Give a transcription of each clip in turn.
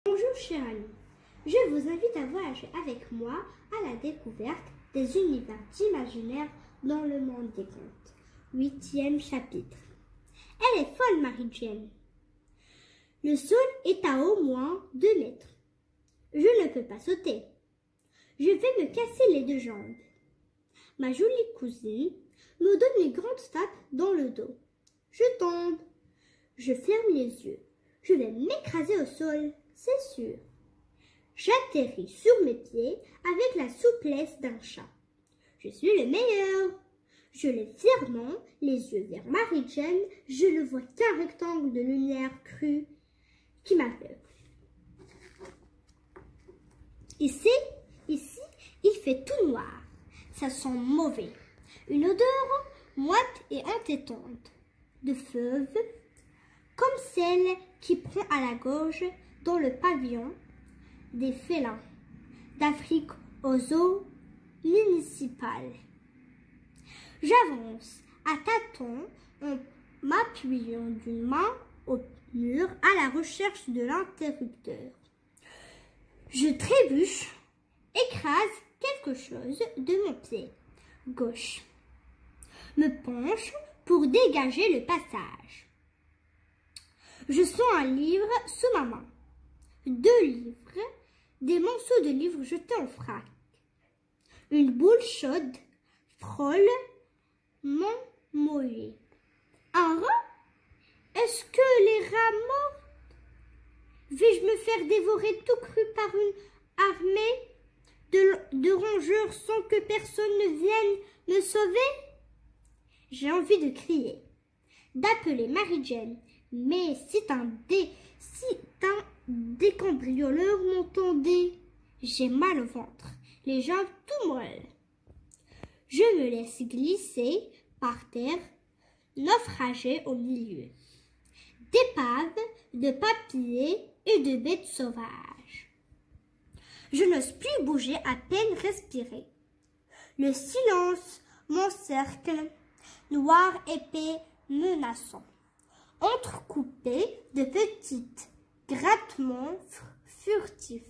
Bonjour chers amis, je vous invite à voyager avec moi à la découverte des univers imaginaires dans le monde des contes. 8e chapitre. Elle est folle, Marie-Jane. Le sol est à au moins 2 mètres. Je ne peux pas sauter. Je vais me casser les 2 jambes. Ma jolie cousine me donne une grande tape dans le dos. Je tombe. Je ferme les yeux. Je vais m'écraser au sol, c'est sûr. J'atterris sur mes pieds avec la souplesse d'un chat. Je suis le meilleur. Je lève fièrement les yeux vers Marie-Jane. Je ne vois qu'un rectangle de lumière crue qui m'aveugle. Ici, il fait tout noir. Ça sent mauvais. Une odeur moite et entêtante de feuve, comme celle qui prend à la gorge dans le pavillon des félins d'Afrique au zoo municipal. J'avance à tâtons en m'appuyant d'une main au mur à la recherche de l'interrupteur. Je trébuche, écrase quelque chose de mon pied gauche, me penche pour dégager le passage. Je sens un livre sous ma main. 2 livres, des morceaux de livres jetés en vrac. Une boule chaude frôle mon mollet. Un rat? Est-ce que les rats morts? Vais-je me faire dévorer tout cru par une armée de rongeurs sans que personne ne vienne me sauver? J'ai envie de crier, d'appeler Marie-Jane, mais si un décambrioleur m'entendait, j'ai mal au ventre, les jambes tout molles. Je me laisse glisser par terre, naufragée au milieu d'épaves, de papiers et de bêtes sauvages. Je n'ose plus bouger, à peine respirer. Le silence m'encercle, noir, épais, menaçant, entrecoupé de petits grattements furtifs.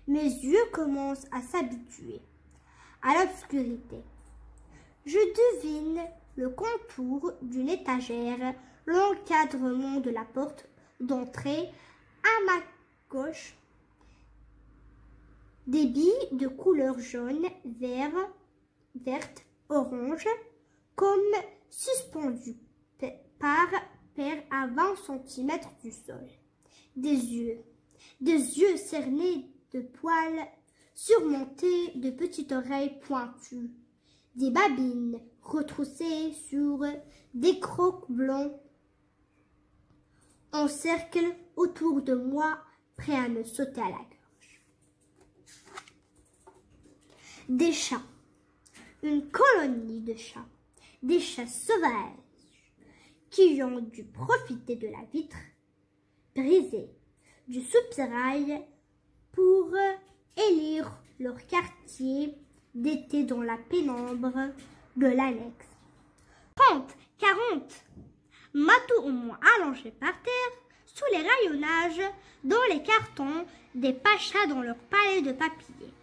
Mes yeux commencent à s'habituer à l'obscurité. Je devine le contour d'une étagère, l'encadrement de la porte d'entrée à ma gauche, des billes de couleur jaune, verte, orange, comme suspendues par paire à 20 cm du sol. Des yeux cernés de poils surmontés de petites oreilles pointues, des babines retroussées sur des crocs blancs en cercle autour de moi, prêts à me sauter à la gorge. Des chats, une colonie de chats, des chats sauvages qui ont dû profiter de la vitre brisée du soupirail pour élire leur quartier d'été dans la pénombre de l'annexe. 30, 40 matous au moins allongés par terre, sous les rayonnages, dans les cartons des pachas dans leur palais de papier.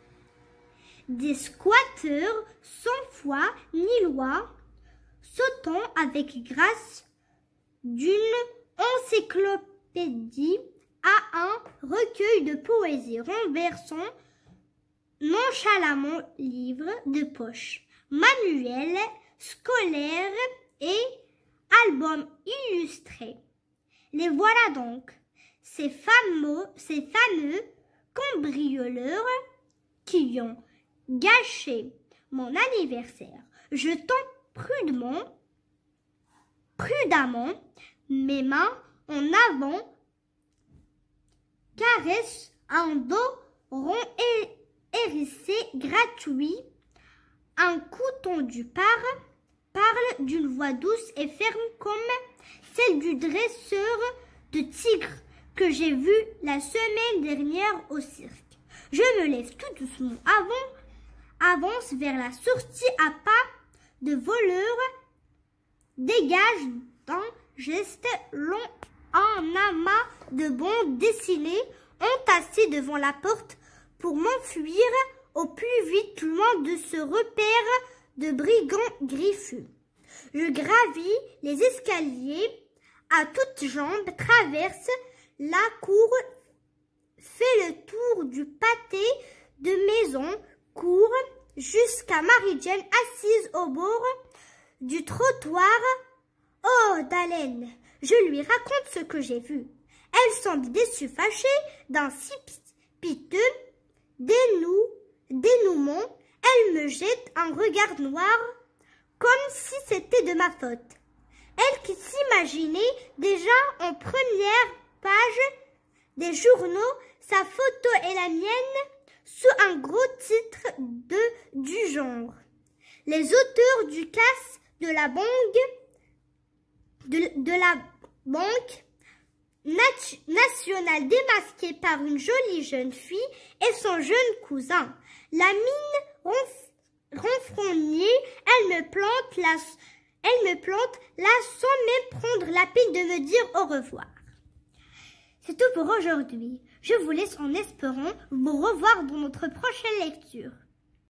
Des squatteurs sans foi ni loi, sautant avec grâce d'une encyclopédie à un recueil de poésie, renversant nonchalamment livres de poche, manuels scolaires et albums illustrés. Les voilà donc, ces fameux cambrioleurs qui ont gâché mon anniversaire. Je tends prudemment mes mains en avant, caresse un dos rond et hérissé gratuit. Un coup tendu parle d'une voix douce et ferme comme celle du dresseur de tigres que j'ai vu la semaine dernière au cirque. Je me lève tout doucement, avance vers la sortie à pas de voleur, dégage d'un geste long un amas de bandes dessinées entre passé devant la porte pour m'enfuir au plus vite loin de ce repère de brigands griffus. Je gravis les escaliers à toutes jambes, traverse la cour, fais le tour du pâté de maison, cours jusqu'à Marie-Jane assise au bord du trottoir. Oh, Dallene, je lui raconte ce que j'ai vu. Elle semble déçue, fâchée d'un si piteux dénouement. Elle me jette un regard noir comme si c'était de ma faute. Elle qui s'imaginait déjà en première page des journaux sa photo et la mienne sous un gros titre du genre. Les auteurs du casse de la banque nationale démasquée par une jolie jeune fille et son jeune cousin. La mine renfrognée, elle me plante là sans même prendre la peine de me dire au revoir. C'est tout pour aujourd'hui. Je vous laisse en espérant vous revoir dans notre prochaine lecture.